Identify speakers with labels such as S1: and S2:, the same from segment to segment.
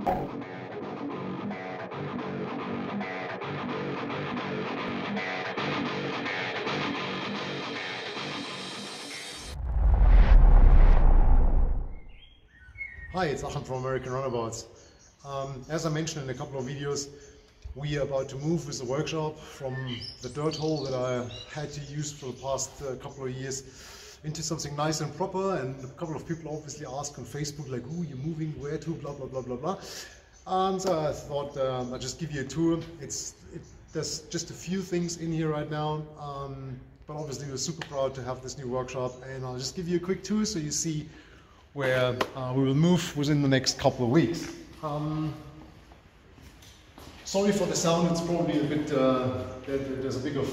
S1: Hi, it's Achim from American Runabouts. As I mentioned in a couple of videos, we are about to move with the workshop from the dirt hole that I had to use for the past couple of years into something nice and proper. And a couple of people obviously ask on Facebook, like, "Ooh, you're moving where to? Blah blah blah blah blah." And so I thought I'd just give you a tour. There's just a few things in here right now, but obviously we're super proud to have this new workshop, and I'll just give you a quick tour so you see where we will move within the next couple of weeks. Sorry for the sound, it's probably a bit, there's a bit of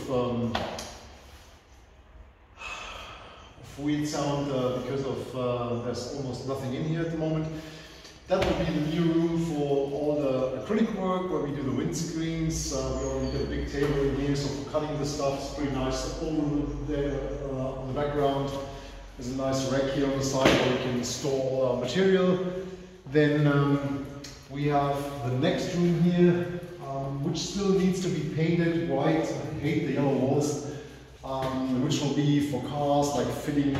S1: weird sound because of there's almost nothing in here at the moment. That will be the new room for all the acrylic work where we do the windscreens. We already got a big table in here, so for cutting the stuff, it's pretty nice. Over there on the background, there's a nice rack here on the side where we can store all our material. Then we have the next room here, which still needs to be painted white. I hate the yellow walls, which will be for cars, like fitting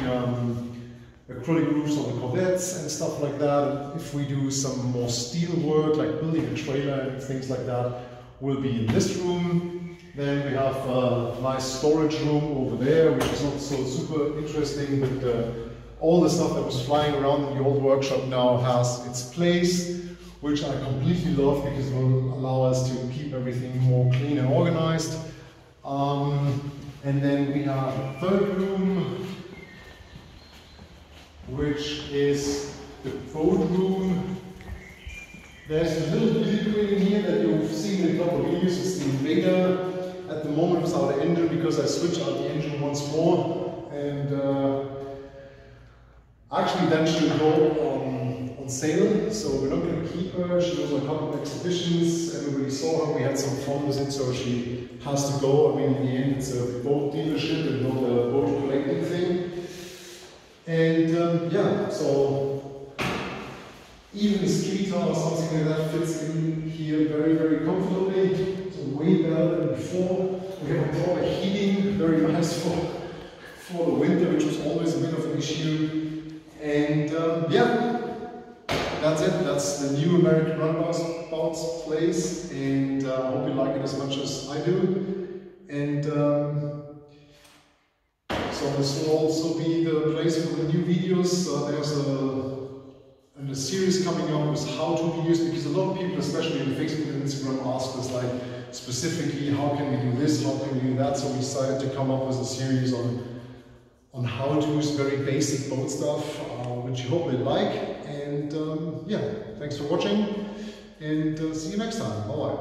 S1: acrylic roofs on the Corvettes and stuff like that. And if we do some more steel work, like building a trailer and things like that, will be in this room. Then we have a nice storage room over there, which is not so super interesting, but all the stuff that was flying around in the old workshop now has its place, which I completely love because it will allow us to keep everything more clean and organized. And then we have a third room, which is the boat room. There's a little liquid in here that you've seen in a couple of videos. It's the Invader. At the moment without the engine, because I switched out the engine once more, and actually then she'll go on sale, so we're not going to keep her. She was on a couple of exhibitions, everybody saw her, we had some fun with it, so she has to go. I mean, in the end it's a boat dealership and not a boat collecting thing. And yeah, so even the street car or something like that fits in here very, very comfortably. Way better than before. We have a proper heating, very nice for the winter, which was always a bit of an issue. And yeah, that's it. That's the new American Runabouts place, and I hope you like it as much as I do. And so this will also be the place for the new videos. There's a series coming up with how to be used, because a lot of people, especially on Facebook and Instagram, ask us like specifically how can we do this, how can we do that. So we decided to come up with a series on how to use very basic boat stuff, which you hopefully like. And yeah, thanks for watching, and see you next time. Bye bye.